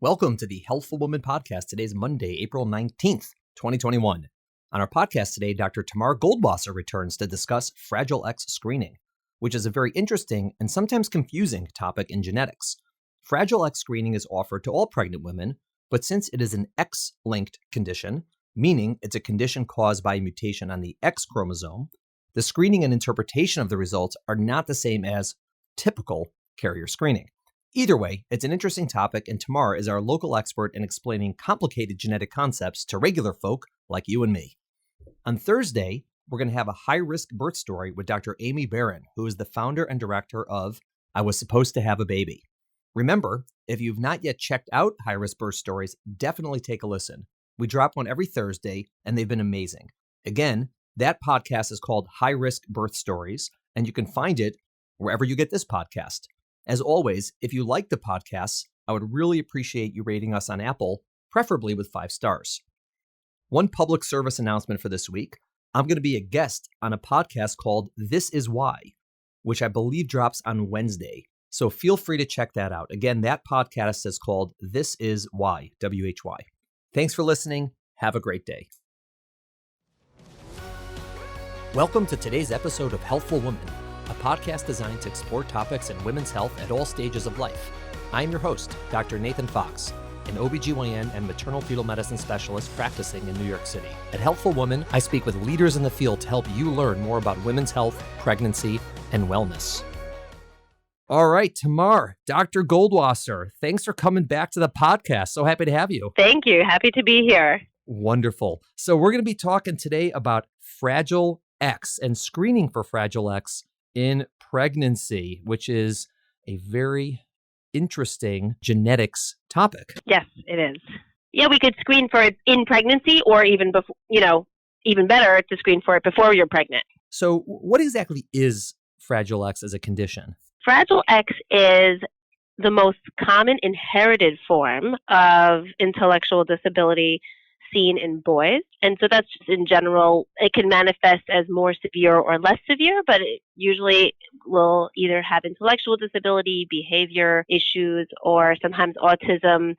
Welcome to the Healthful Woman podcast. Today's Monday, April 19th, 2021. On our podcast today, Dr. Tamar Goldwaser returns to discuss Fragile X screening, which is a very interesting and sometimes confusing topic in genetics. Fragile X screening is offered to all pregnant women, but since it is an X-linked condition, meaning it's a condition caused by a mutation on the X chromosome, the screening and interpretation of the results are not the same as typical carrier screening. Either way, it's an interesting topic, and Tamar is our local expert in explaining complicated genetic concepts to regular folk like you and me. On Thursday, we're going to have a high-risk birth story with Dr. Amy Barron, who is the founder and director of I Was Supposed to Have a Baby. Remember, if you've not yet checked out high-risk birth stories, definitely take a listen. We drop one every Thursday, and they've been amazing. Again, that podcast is called High Risk Birth Stories, and you can find it wherever you get this podcast. As always, if you like the podcasts, I would really appreciate you rating us on Apple, preferably with 5 stars. One public service announcement for this week. I'm going to be a guest on a podcast called This Is Why, which I believe drops on Wednesday. So feel free to check that out. Again, that podcast is called This Is Why, W-H-Y. Thanks for listening. Have a great day. Welcome to today's episode of Healthful Woman, a podcast designed to explore topics in women's health at all stages of life. I'm your host, Dr. Nathan Fox, an OBGYN and maternal fetal medicine specialist practicing in New York City. At Healthful Woman, I speak with leaders in the field to help you learn more about women's health, pregnancy, and wellness. All right, Tamar, Dr. Goldwaser, thanks for coming back to the podcast. So happy to have you. Thank you. Happy to be here. Wonderful. So we're going to be talking today about Fragile X and screening for Fragile X in pregnancy, which is a very interesting genetics topic. Yes, it is. Yeah, we could screen for it in pregnancy or even before, even better to screen for it before you're pregnant. So what exactly is Fragile X as a condition? Fragile X is the most common inherited form of intellectual disability seen in boys. And so that's just in general, it can manifest as more severe or less severe, but it usually will either have intellectual disability, behavior issues, or sometimes autism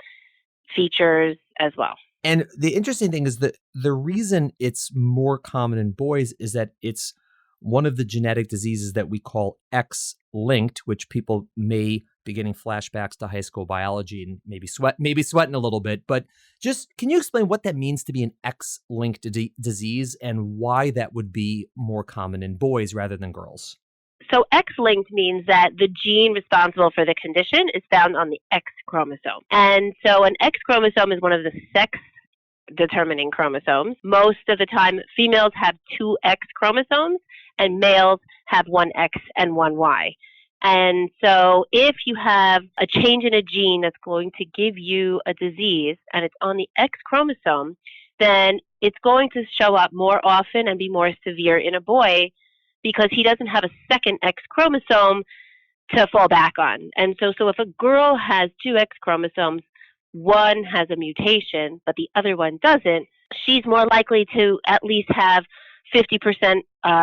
features as well. And the interesting thing is that the reason it's more common in boys is that it's one of the genetic diseases that we call X-linked, which people may be getting flashbacks to high school biology and maybe sweating a little bit. But just, can you explain what that means to be an X-linked disease and why that would be more common in boys rather than girls? So X-linked means that the gene responsible for the condition is found on the X chromosome. And so an X chromosome is one of the sex-determining chromosomes. Most of the time, females have 2 X chromosomes and males have 1 X and 1 Y. And so if you have a change in a gene that's going to give you a disease and it's on the X chromosome, then it's going to show up more often and be more severe in a boy because he doesn't have a second X chromosome to fall back on. And so if a girl has 2 X chromosomes, one has a mutation, but the other one doesn't, she's more likely to at least have 50%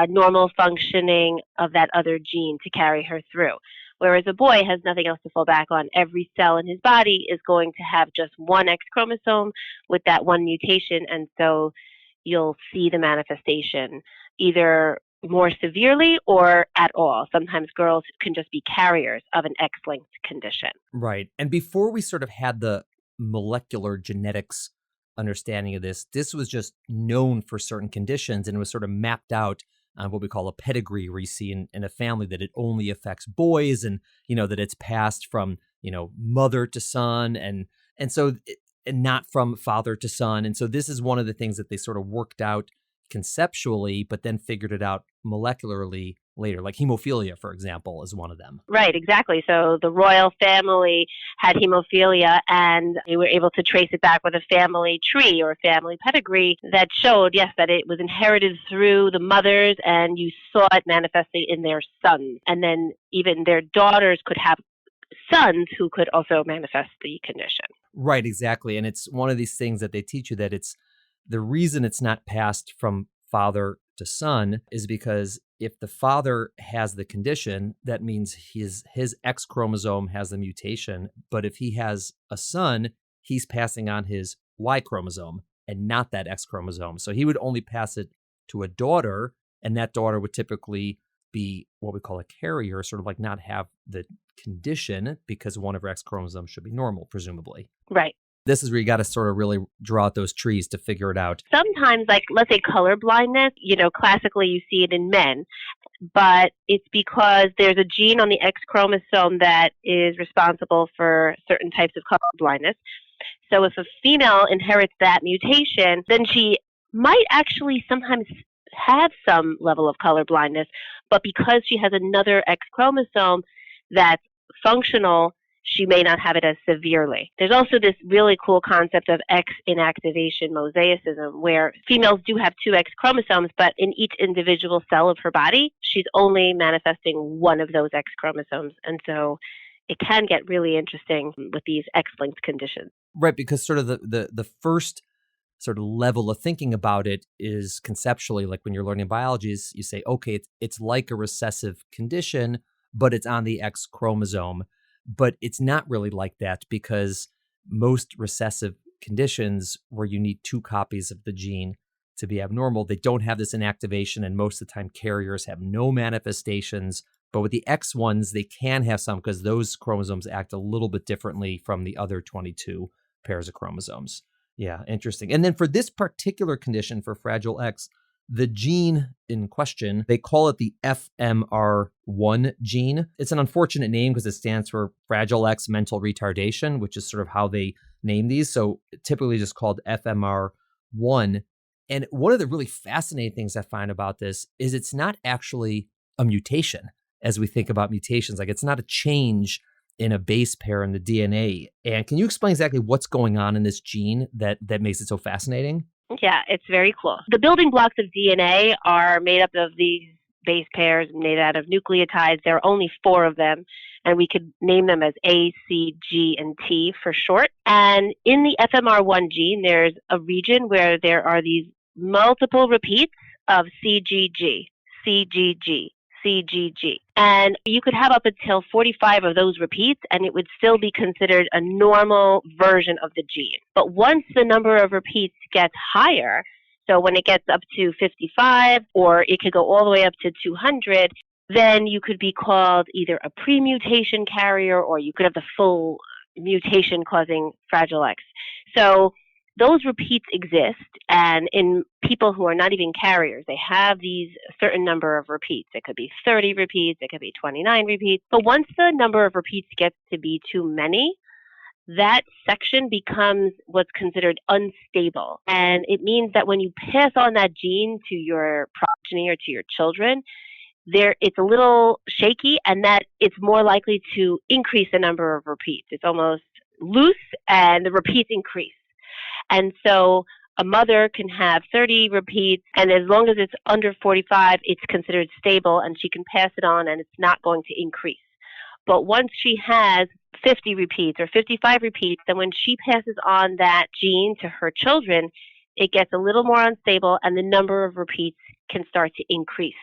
normal functioning of that other gene to carry her through. Whereas a boy has nothing else to fall back on. Every cell in his body is going to have just 1 X chromosome with that one mutation. And so you'll see the manifestation either more severely or at all. Sometimes girls can just be carriers of an X-linked condition. Right. And before we sort of had the molecular genetics understanding of this was just known for certain conditions, and it was sort of mapped out on what we call a pedigree, where you see in a family that it only affects boys, and that it's passed from mother to son, and not from father to son. And so this is one of the things that they sort of worked out conceptually, but then figured it out molecularly later, like hemophilia, for example, is one of them. Right, exactly. So the royal family had hemophilia, and they were able to trace it back with a family tree or a family pedigree that showed, yes, that it was inherited through the mothers, and you saw it manifesting in their sons. And then even their daughters could have sons who could also manifest the condition. Right, exactly. And it's one of these things that they teach you, that it's the reason it's not passed from father to son is because if the father has the condition, that means his X chromosome has the mutation. But if he has a son, he's passing on his Y chromosome and not that X chromosome. So he would only pass it to a daughter, and that daughter would typically be what we call a carrier, sort of like not have the condition because one of her X chromosomes should be normal, presumably. Right. This is where you got to sort of really draw out those trees to figure it out. Sometimes, like, let's say color blindness, classically you see it in men, but it's because there's a gene on the X chromosome that is responsible for certain types of color blindness. So if a female inherits that mutation, then she might actually sometimes have some level of color blindness, but because she has another X chromosome that's functional, she may not have it as severely. There's also this really cool concept of X inactivation mosaicism, where females do have two X chromosomes, but in each individual cell of her body, she's only manifesting one of those X chromosomes. And so it can get really interesting with these X-linked conditions. Right, because sort of the first sort of level of thinking about it is conceptually, like when you're learning biology, is you say, okay, it's like a recessive condition, but it's on the X chromosome. But it's not really like that, because most recessive conditions where you need two copies of the gene to be abnormal, they don't have this inactivation, and most of the time carriers have no manifestations. But with the X ones, they can have some because those chromosomes act a little bit differently from the other 22 pairs of chromosomes. Yeah, interesting. And then for this particular condition, for Fragile X, the gene in question, they call it the FMR1 gene. It's an unfortunate name because it stands for Fragile X mental retardation, which is sort of how they name these. So typically just called FMR1. And one of the really fascinating things I find about this is it's not actually a mutation as we think about mutations. Like, it's not a change in a base pair in the DNA. And can you explain exactly what's going on in this gene that makes it so fascinating? Yeah, it's very cool. The building blocks of DNA are made up of these base pairs made out of nucleotides. There are only 4 of them, and we could name them as A, C, G, and T for short. And in the FMR1 gene, there's a region where there are these multiple repeats of CGG, CGG, CGG. And you could have up until 45 of those repeats, and it would still be considered a normal version of the gene. But once the number of repeats gets higher, so when it gets up to 55, or it could go all the way up to 200, then you could be called either a pre-mutation carrier, or you could have the full mutation causing Fragile X. So those repeats exist, and in people who are not even carriers, they have these certain number of repeats. It could be 30 repeats, it could be 29 repeats. But once the number of repeats gets to be too many, that section becomes what's considered unstable. And it means that when you pass on that gene to your progeny or to your children, it's a little shaky, and that it's more likely to increase the number of repeats. It's almost loose, and the repeats increase. And so a mother can have 30 repeats, and as long as it's under 45, it's considered stable, and she can pass it on, and it's not going to increase. But once she has 50 repeats or 55 repeats, then when she passes on that gene to her children, it gets a little more unstable, and the number of repeats can start to increase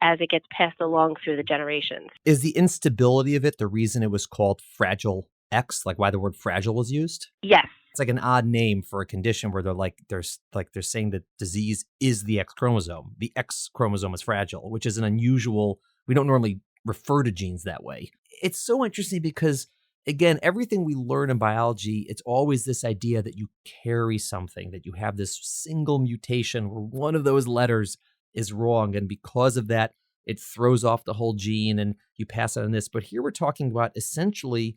as it gets passed along through the generations. Is the instability of it the reason it was called Fragile X, like why the word fragile was used? Yes. It's like an odd name for a condition where they're saying that disease is the X chromosome. The X chromosome is fragile, which is an unusual, we don't normally refer to genes that way. It's so interesting because, again, everything we learn in biology, it's always this idea that you carry something, that you have this single mutation where one of those letters is wrong. And because of that, it throws off the whole gene and you pass it on this. But here we're talking about essentially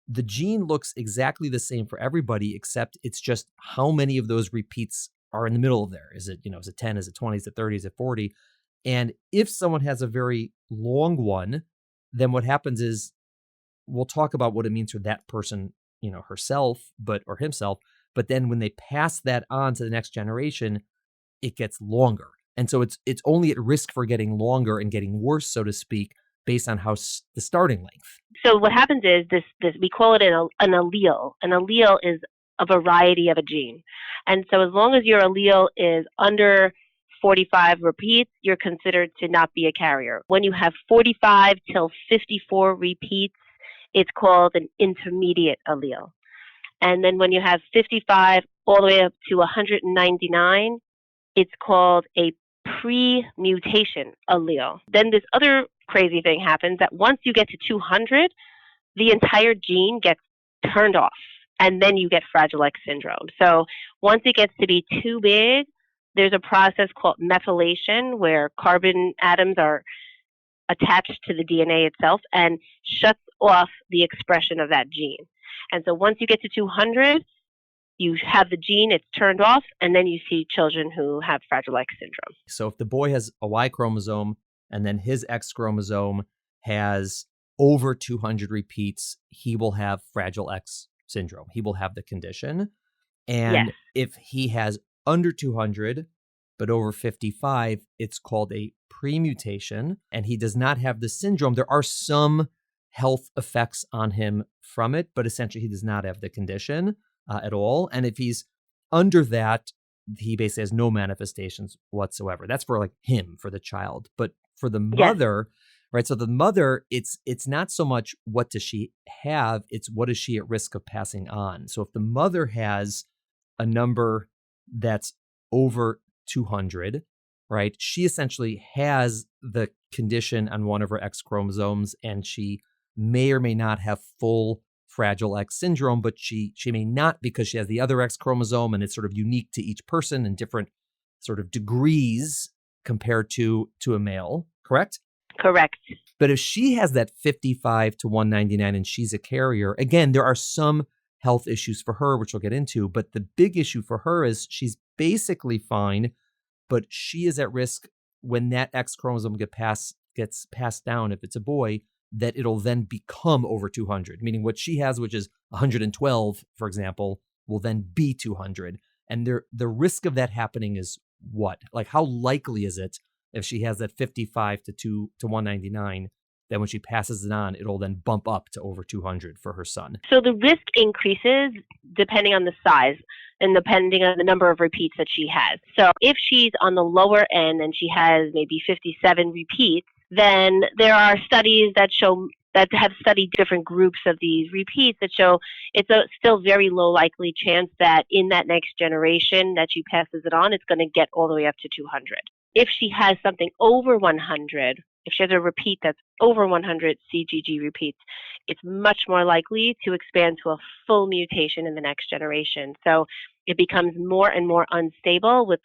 the gene looks exactly the same for everybody, except it's just how many of those repeats are in the middle of there. Is it 10? Is it 20? Is it 30? Is it 40? And if someone has a very long one, then what happens is we'll talk about what it means for that person, herself, or himself. But then when they pass that on to the next generation, it gets longer. And so it's only at risk for getting longer and getting worse, so to speak, based on the starting length. So what happens is this we call it an allele. An allele is a variety of a gene. And so as long as your allele is under 45 repeats, you're considered to not be a carrier. When you have 45 till 54 repeats, it's called an intermediate allele. And then when you have 55 all the way up to 199, it's called a pre-mutation allele. Then this other crazy thing happens that once you get to 200, the entire gene gets turned off, and then you get Fragile X syndrome. So once it gets to be too big, there's a process called methylation where carbon atoms are attached to the DNA itself and shuts off the expression of that gene. And so once you get to 200, you have the gene, it's turned off, and then you see children who have Fragile X syndrome. So if the boy has a Y chromosome and then his X chromosome has over 200 repeats, he will have Fragile X syndrome. He will have the condition. And Yes. if he has under 200, but over 55, it's called a premutation, and he does not have the syndrome. There are some health effects on him from it, but essentially he does not have the condition at all. And if he's under that, he basically has no manifestations whatsoever. That's for like him, for the child. But for the mother, right? So the mother, it's not so much what does she have, it's what is she at risk of passing on. So if the mother has a number that's over 200, right? She essentially has the condition on one of her X chromosomes, and she may or may not have full Fragile X syndrome, but she may not because she has the other X chromosome, and it's sort of unique to each person in different sort of degrees compared to a male, correct? Correct. But if she has that 55 to 199 and she's a carrier, again, there are some health issues for her, which we'll get into, but the big issue for her is she's basically fine, but she is at risk when that X chromosome gets passed down, if it's a boy, that it'll then become over 200, meaning what she has, which is 112, for example, will then be 200. And the risk of that happening is what? Like, how likely is it if she has that 55 to 199, that when she passes it on, it'll then bump up to over 200 for her son? So the risk increases depending on the size and depending on the number of repeats that she has. So if she's on the lower end and she has maybe 57 repeats, then there are studies that have studied different groups of these repeats that show it's a still very low likely chance that in that next generation that she passes it on, it's going to get all the way up to 200. If she has something over 100, if she has a repeat that's over 100 CGG repeats, it's much more likely to expand to a full mutation in the next generation. So it becomes more and more unstable with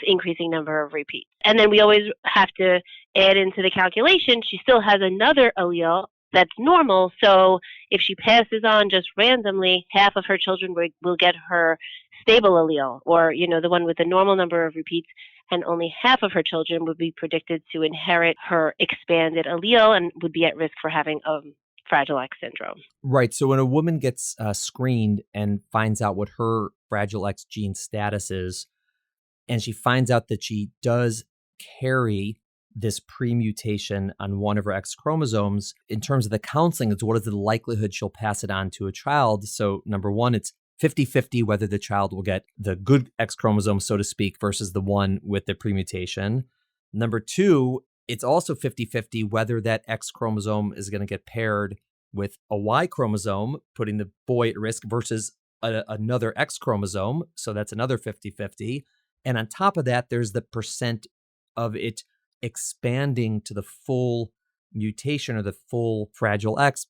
increasing number of repeats. And then we always have to add into the calculation, she still has another allele that's normal. So if she passes on just randomly, half of her children will get her stable allele, or the one with the normal number of repeats, and only half of her children would be predicted to inherit her expanded allele and would be at risk for having Fragile X syndrome. Right. So when a woman gets screened and finds out what her Fragile X gene status is, and she finds out that she does carry this premutation on one of her X chromosomes, in terms of the counseling, it's what is the likelihood she'll pass it on to a child. So number one, it's 50-50 whether the child will get the good X chromosome, so to speak, versus the one with the premutation. Number two, it's also 50-50 whether that X chromosome is going to get paired with a Y chromosome, putting the boy at risk, versus another X chromosome. So that's another 50-50. And on top of that, there's the percent of it expanding to the full mutation or the full Fragile X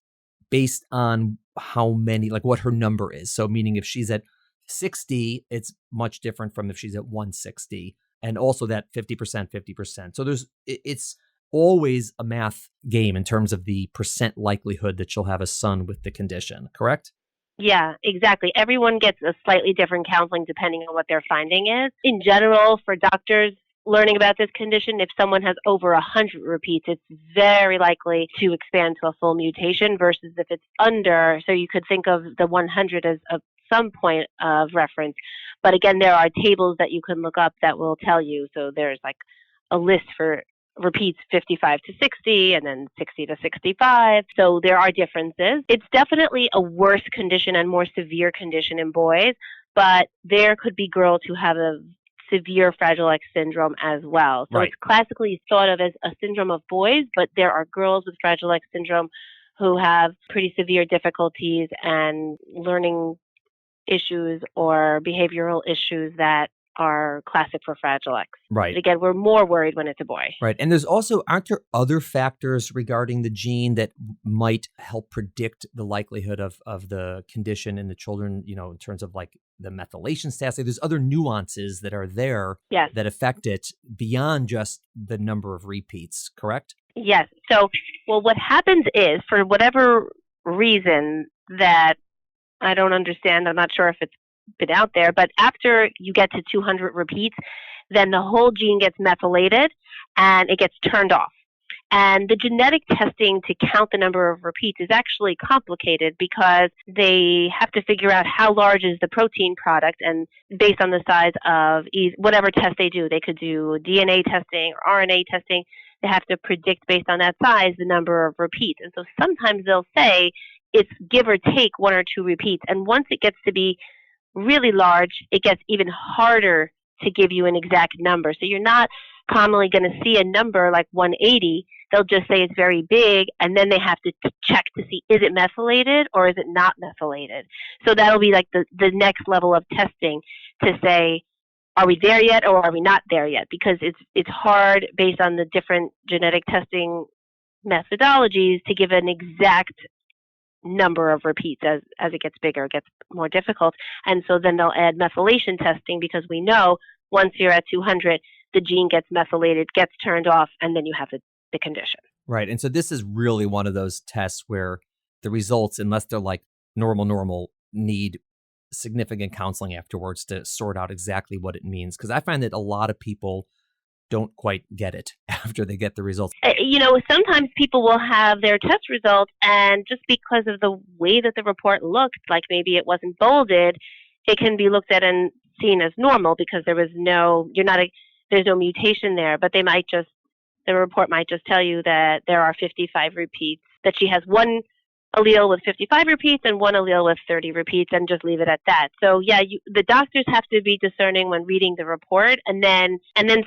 based on how many, like what her number is. So meaning if she's at 60, it's much different from if she's at 160. And also that 50%, 50%. So it's always a math game in terms of the percent likelihood that she'll have a son with the condition, correct? Yeah, exactly. Everyone gets a slightly different counseling depending on what their finding is. In general, for doctors learning about this condition, if someone has over 100 repeats, it's very likely to expand to a full mutation versus if it's under. So you could think of the 100 as some point of reference. But again, there are tables that you can look up that will tell you. So there's like a list for repeats 55 to 60 and then 60 to 65. So there are differences. It's definitely a worse condition and more severe condition in boys, but there could be girls who have a severe Fragile X syndrome as well. So It's classically thought of as a syndrome of boys, but there are girls with Fragile X syndrome who have pretty severe difficulties and learning issues or behavioral issues that are classic for Fragile X. Right. But again, we're more worried when it's a boy. Right. And there's also, aren't there other factors regarding the gene that might help predict the likelihood of the condition in the children, in terms of like the methylation status? Like, there's other nuances that are there Yes. that affect it beyond just the number of repeats, correct? Yes. So, what happens is, for whatever reason that I don't understand, I'm not sure if it's been out there, but after you get to 200 repeats, then the whole gene gets methylated and it gets turned off. And the genetic testing to count the number of repeats is actually complicated because they have to figure out how large is the protein product, and based on the size of whatever test they do, they could do DNA testing or RNA testing. They have to predict based on that size the number of repeats. And so sometimes they'll say it's give or take 1 or 2 repeats. And once it gets to be really large, it gets even harder to give you an exact number. So you're not commonly going to see a number like 180. They'll just say it's very big, and then they have to check to see, is it methylated or is it not methylated? So that'll be like the next level of testing to say, are we there yet or are we not there yet? Because it's hard based on the different genetic testing methodologies to give an exact number of repeats. As it gets bigger, it gets more difficult. And so then they'll add methylation testing, because we know once you're at 200, the gene gets methylated, gets turned off, and then you have the condition. Right. And so this is really one of those tests where the results, unless they're like normal, need significant counseling afterwards to sort out exactly what it means. Because I find that a lot of people don't quite get it after they get the results. Sometimes people will have their test results, and just because of the way that the report looked, like maybe it wasn't bolded, it can be looked at and seen as normal because there's no mutation there. But the report might just tell you that there are 55 repeats, that she has one allele with 55 repeats and one allele with 30 repeats, and just leave it at that. So yeah, the doctors have to be discerning when reading the report, and then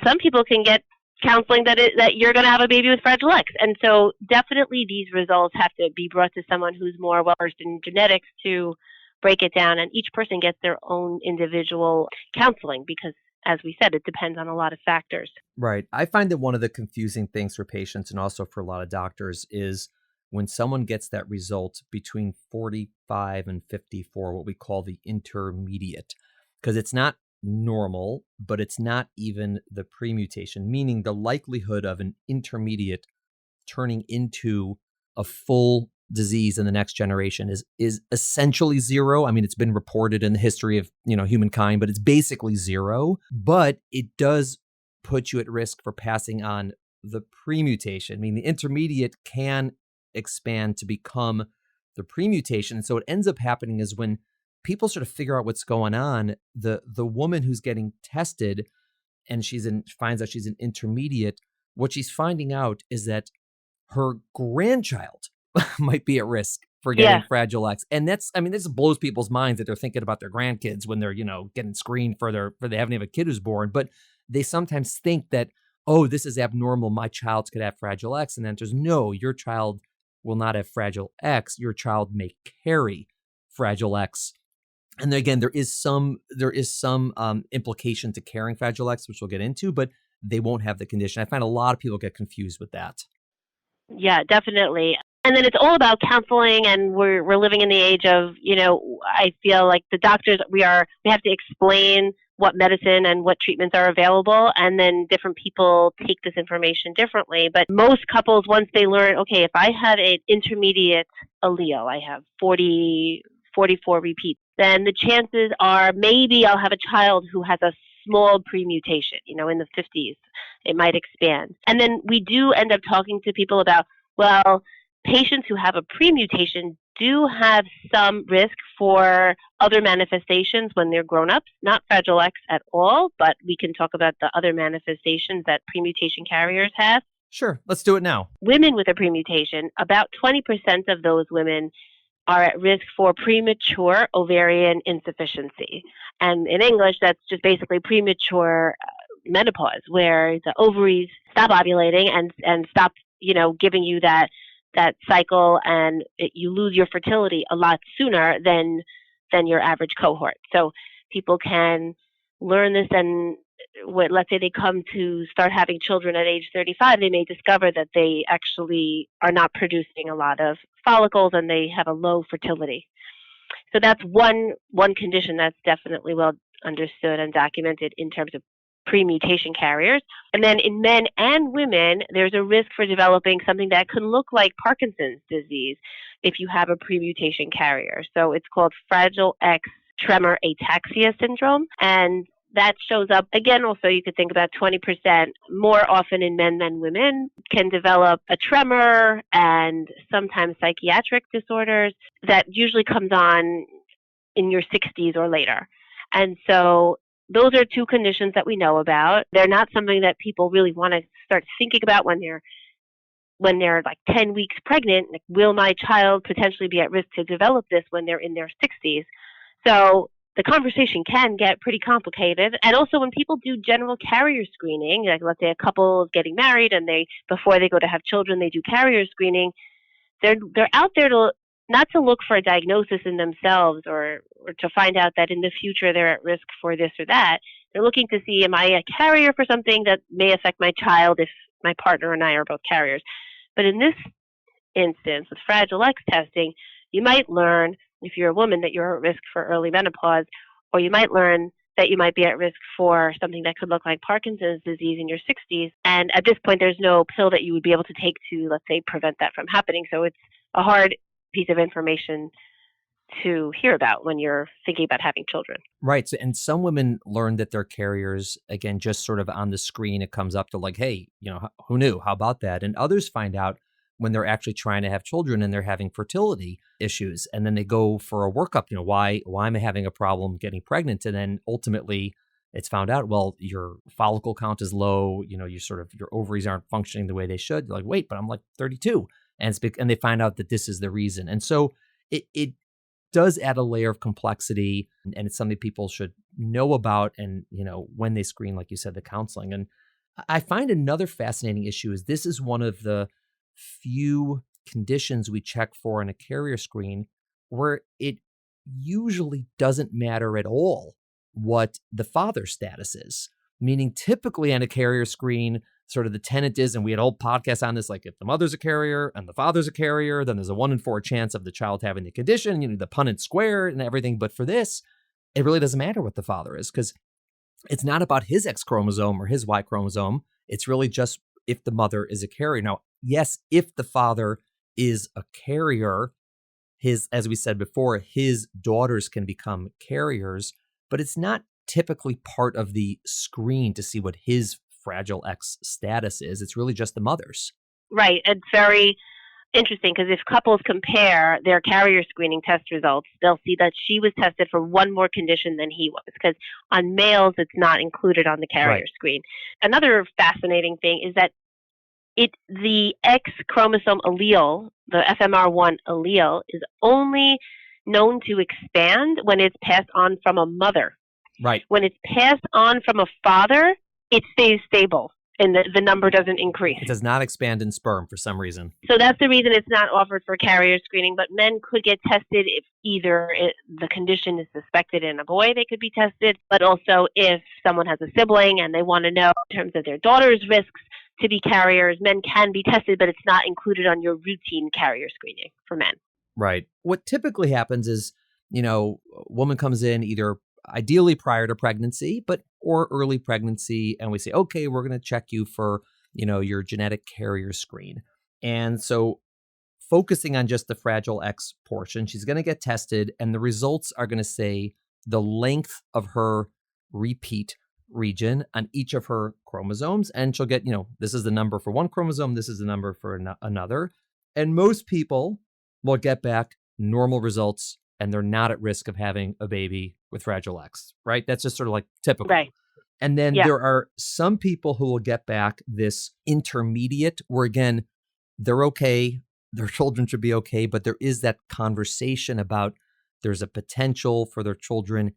some people can get counseling that you're going to have a baby with Fragile X. And so definitely these results have to be brought to someone who's more well versed in genetics to break it down, and each person gets their own individual counseling because, as we said, it depends on a lot of factors. Right. I find that one of the confusing things for patients and also for a lot of doctors is when someone gets that result between 45 and 54, what we call the intermediate, because it's not normal, but it's not even the premutation, meaning the likelihood of an intermediate turning into a full disease in the next generation is essentially zero. I mean, it's been reported in the history of, humankind, but it's basically zero. But it does put you at risk for passing on the premutation. I mean, the intermediate can expand to become the premutation. And so what ends up happening is when people sort of figure out what's going on, the woman who's getting tested and finds out she's an intermediate, what she's finding out is that her grandchild might be at risk for getting Fragile X. And this blows people's minds that they're thinking about their grandkids when they're, getting screened for they haven't even a kid who's born. But they sometimes think that, oh, this is abnormal, my child could have Fragile X. And then there's no, your child will not have Fragile X. Your child may carry Fragile X. And then again, there is some implication to carrying Fragile X, which we'll get into, but they won't have the condition. I find a lot of people get confused with that. Yeah, definitely. And then it's all about counseling, and we're living in the age of, I feel like the doctors, we have to explain what medicine and what treatments are available, and then different people take this information differently. But most couples, once they learn, okay, if I have an intermediate allele, I have 44 repeats, then the chances are maybe I'll have a child who has a small premutation, in the 50s. It might expand. And then we do end up talking to people about, well, patients who have a premutation do have some risk for other manifestations when they're grown-ups, not Fragile X at all, but we can talk about the other manifestations that premutation carriers have. Sure, let's do it now. Women with a premutation, about 20% of those women are at risk for premature ovarian insufficiency. And in English, that's just basically premature menopause, where the ovaries stop ovulating and stop, giving you that cycle, and you lose your fertility a lot sooner than than your average cohort. So people can learn this, and let's say they come to start having children at age 35, they may discover that they actually are not producing a lot of follicles and they have a low fertility. So that's one condition that's definitely well understood and documented in terms of pre-mutation carriers. And then in men and women, there's a risk for developing something that can look like Parkinson's disease if you have a pre-mutation carrier. So it's called Fragile X tremor ataxia syndrome. And that shows up, again, also you could think about 20% more often in men than women can develop a tremor and sometimes psychiatric disorders that usually comes on in your 60s or later. And so those are two conditions that we know about. They're not something that people really want to start thinking about when they're like 10 weeks pregnant. Like, will my child potentially be at risk to develop this when they're in their 60s? So the conversation can get pretty complicated. And also when people do general carrier screening, like let's say a couple is getting married and before they go to have children, they do carrier screening, they're out there not to look for a diagnosis in themselves or to find out that in the future they're at risk for this or that. They're looking to see, am I a carrier for something that may affect my child if my partner and I are both carriers? But in this instance, with Fragile X testing, you might learn, if you're a woman, that you're at risk for early menopause, or you might learn that you might be at risk for something that could look like Parkinson's disease in your 60s. And at this point, there's no pill that you would be able to take to, let's say, prevent that from happening. So it's a hard piece of information to hear about when you're thinking about having children. Right. So, and some women learn that they're carriers, again, just sort of on the screen, it comes up to like, hey, who knew? How about that? And others find out when they're actually trying to have children and they're having fertility issues. And then they go for a workup, why am I having a problem getting pregnant? And then ultimately it's found out, well, your follicle count is low, your ovaries aren't functioning the way they should. You're like, wait, but I'm like 32. And they find out that this is the reason. And so it does add a layer of complexity, and it's something people should know about. And, when they screen, like you said, the counseling. And I find another fascinating issue is this is one of the few conditions we check for in a carrier screen where it usually doesn't matter at all what the father's status is. Meaning typically on a carrier screen, sort of the tenet is, and we had a whole podcast on this, like if the mother's a carrier and the father's a carrier, then there's a 1 in 4 chance of the child having the condition, the Punnett square and everything. But for this, it really doesn't matter what the father is, because it's not about his X chromosome or his Y chromosome. It's really just if the mother is a carrier. Now, yes, if the father is a carrier, as we said before, his daughters can become carriers, but it's not typically part of the screen to see what his Fragile X status is. It's really just the mother's. Right. It's very interesting because if couples compare their carrier screening test results, they'll see that she was tested for one more condition than he was, because on males, it's not included on the carrier screen. Another fascinating thing is that the X chromosome allele, the FMR1 allele, is only known to expand when it's passed on from a mother. Right. When it's passed on from a father, it stays stable and the number doesn't increase. It does not expand in sperm for some reason. So that's the reason it's not offered for carrier screening, but men could get tested if either the condition is suspected in a boy, they could be tested, but also if someone has a sibling and they want to know in terms of their daughter's risks to be carriers, men can be tested, but it's not included on your routine carrier screening for men. Right. What typically happens is, a woman comes in either ideally prior to pregnancy, or early pregnancy, and we say, okay, we're going to check you for, your genetic carrier screen. And so focusing on just the Fragile X portion, she's going to get tested, and the results are going to say the length of her repeat region on each of her chromosomes. And she'll get, this is the number for one chromosome, this is the number for another. And most people will get back normal results, and they're not at risk of having a baby with Fragile X, right? That's just sort of like typical. Right. And then there are some people who will get back this intermediate where, again, they're okay, their children should be okay, but there is that conversation about there's a potential for their children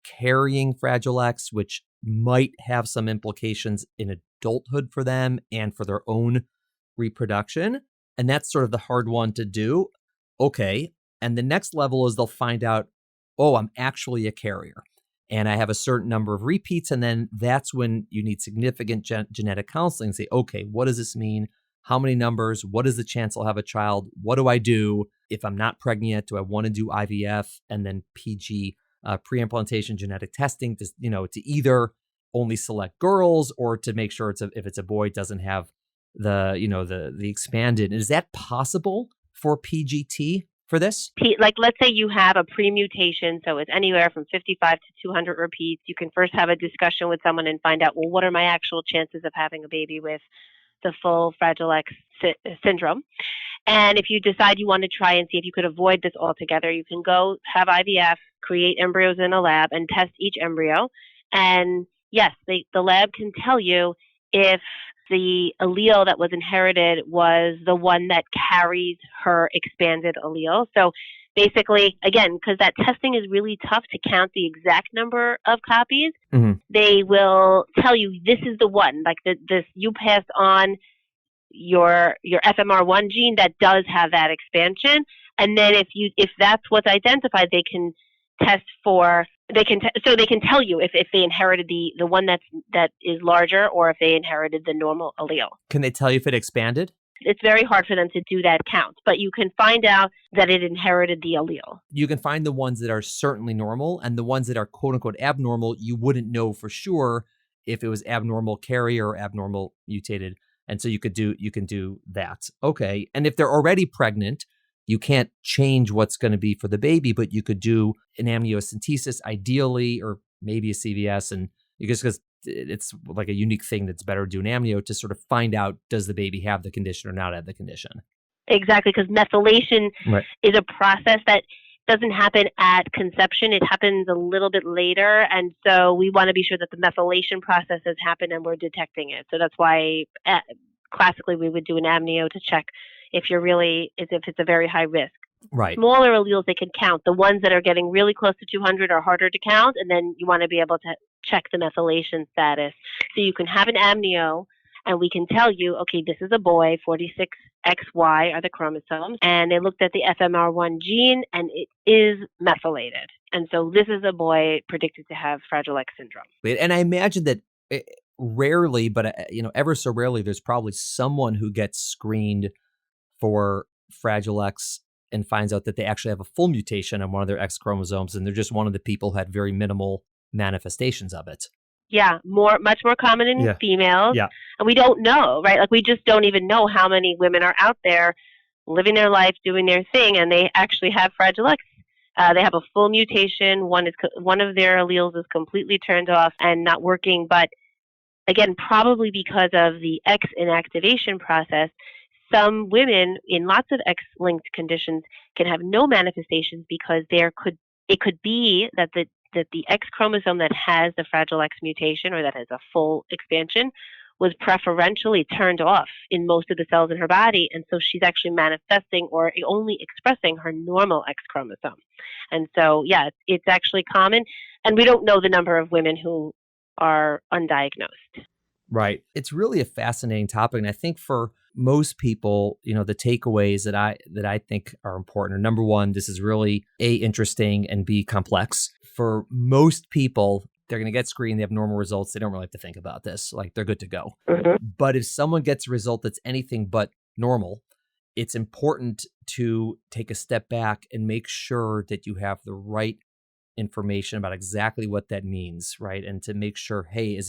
carrying Fragile X, which might have some implications in adulthood for them and for their own reproduction. And that's sort of the hard one to do. Okay. And the next level is they'll find out, oh, I'm actually a carrier and I have a certain number of repeats. And then that's when you need significant genetic counseling and say, okay, what does this mean? How many numbers? What is the chance I'll have a child? What do I do? If I'm not pregnant yet, do I want to do IVF and then PG, pre-implantation genetic testing to, to either only select girls or to make sure if it's a boy, it doesn't have the expanded. Is that possible for PGT for this? Like, let's say you have a pre-mutation, so it's anywhere from 55 to 200 repeats. You can first have a discussion with someone and find out, well, what are my actual chances of having a baby with the full Fragile X syndrome? And if you decide you want to try and see if you could avoid this altogether, you can go have IVF, create embryos in a lab, and test each embryo. And yes, the lab can tell you if the allele that was inherited was the one that carries her expanded allele. So basically, again, because that testing is really tough to count the exact number of copies, they will tell you this is the one. Like this, you passed on your FMR1 gene that does have that expansion, and then if that's what's identified, they can test for. They can tell you if they inherited the one that is larger or if they inherited the normal allele. Can they tell you if it expanded? It's very hard for them to do that count, but you can find out that it inherited the allele. You can find the ones that are certainly normal, and the ones that are quote unquote abnormal, you wouldn't know for sure if it was abnormal carrier or abnormal mutated. And so you can do that. Okay. And if they're already pregnant, you can't change what's going to be for the baby, but you could do an amniocentesis ideally, or maybe a CVS. And because it's like a unique thing that's better to do an amnio to sort of find out, does the baby have the condition or not have the condition? Exactly. Because methylation is a process that doesn't happen at conception. It happens a little bit later. And so we want to be sure that the methylation process has happened and we're detecting it. So that's why classically we would do an amnio to check if it's a very high risk. Right. Smaller alleles they can count. The ones that are getting really close to 200 are harder to count. And then you want to be able to check the methylation status. So you can have an amnio and we can tell you, okay, this is a boy, 46XY are the chromosomes, and they looked at the FMR1 gene, and it is methylated. And so this is a boy predicted to have Fragile X syndrome. And I imagine that rarely, but ever so rarely, there's probably someone who gets screened for Fragile X and finds out that they actually have a full mutation on one of their X chromosomes, and they're just one of the people who had very minimal manifestations of it. Yeah, much more common in females. Yeah. And we don't know, right? Like we just don't even know how many women are out there living their life, doing their thing, and they actually have Fragile X. They have a full mutation. One of their alleles is completely turned off and not working. But again, probably because of the X inactivation process, some women in lots of X-linked conditions can have no manifestations because it could be that the X chromosome that has the Fragile X mutation or that has a full expansion was preferentially turned off in most of the cells in her body. And so she's actually manifesting or only expressing her normal X chromosome. And so, yeah, it's actually common. And we don't know the number of women who are undiagnosed. Right. It's really a fascinating topic. And I think for most people, the takeaways that I think are important are, number one, this is really A, interesting, and B, complex. For most people, they're going to get screened, they have normal results. They don't really have to think about this. Like, they're good to go. Mm-hmm. But if someone gets a result that's anything but normal, it's important to take a step back and make sure that you have the right information about exactly what that means, right? And to make sure, hey,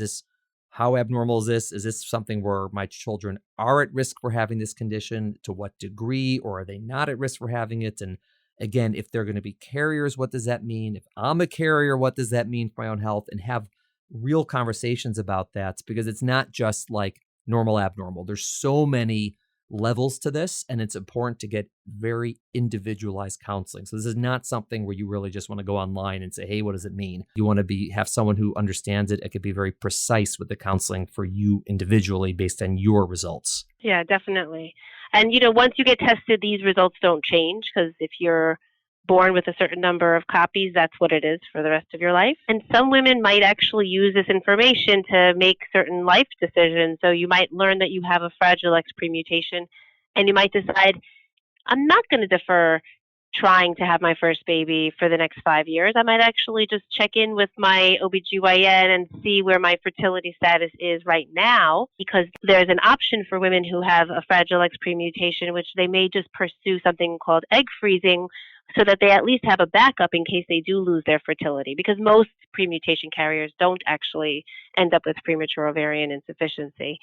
how abnormal is this? Is this something where my children are at risk for having this condition? To what degree? Or are they not at risk for having it? And again, if they're going to be carriers, what does that mean? If I'm a carrier, what does that mean for my own health? And have real conversations about that, because it's not just like normal, abnormal. There's so many levels to this, and it's important to get very individualized counseling. So this is not something where you really just want to go online and say, hey, what does it mean? You want to have someone who understands it. It could be very precise with the counseling for you individually based on your results. Yeah, definitely. And, once you get tested, these results don't change, because if you're born with a certain number of copies, that's what it is for the rest of your life. And some women might actually use this information to make certain life decisions. So you might learn that you have a Fragile X premutation, and you might decide, I'm not going to defer trying to have my first baby for the next 5 years, I might actually just check in with my OBGYN and see where my fertility status is right now, because there's an option for women who have a Fragile X premutation, which they may just pursue something called egg freezing so that they at least have a backup in case they do lose their fertility, because most premutation carriers don't actually end up with premature ovarian insufficiency.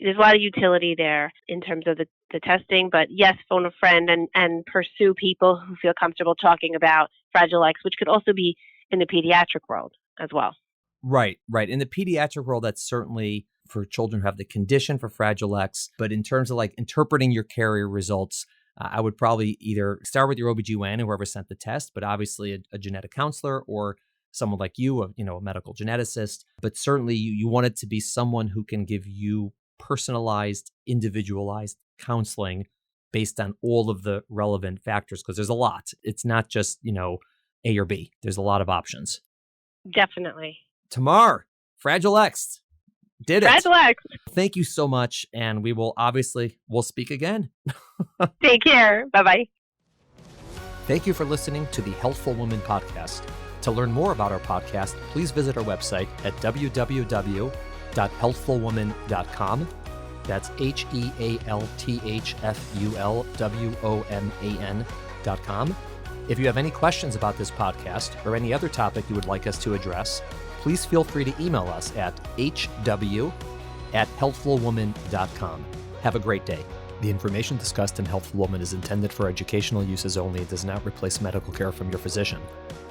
There's a lot of utility there in terms of the testing, but yes, phone a friend and pursue people who feel comfortable talking about Fragile X, which could also be in the pediatric world as well. Right. In the pediatric world, that's certainly for children who have the condition for Fragile X. But in terms of like interpreting your carrier results, I would probably either start with your OBGYN, whoever sent the test, but obviously a genetic counselor or someone like you, a medical geneticist. But certainly you want it to be someone who can give you personalized, individualized counseling based on all of the relevant factors, because there's a lot. It's not just, A or B. There's a lot of options. Definitely. Tamar, Fragile X, did it. Fragile X. Thank you so much. And we'll speak again. Take care. Bye-bye. Thank you for listening to the Healthful Woman podcast. To learn more about our podcast, please visit our website at www.healthfulwoman.com. That's HEALTHFULWOMAN.com. If you have any questions about this podcast or any other topic you would like us to address, please feel free to email us at hw@healthfulwoman.com. Have a great day. The information discussed in Healthful Woman is intended for educational uses only and does not replace medical care from your physician.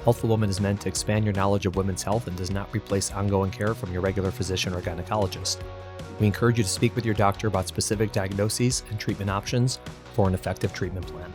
Healthful Woman is meant to expand your knowledge of women's health and does not replace ongoing care from your regular physician or gynecologist. We encourage you to speak with your doctor about specific diagnoses and treatment options for an effective treatment plan.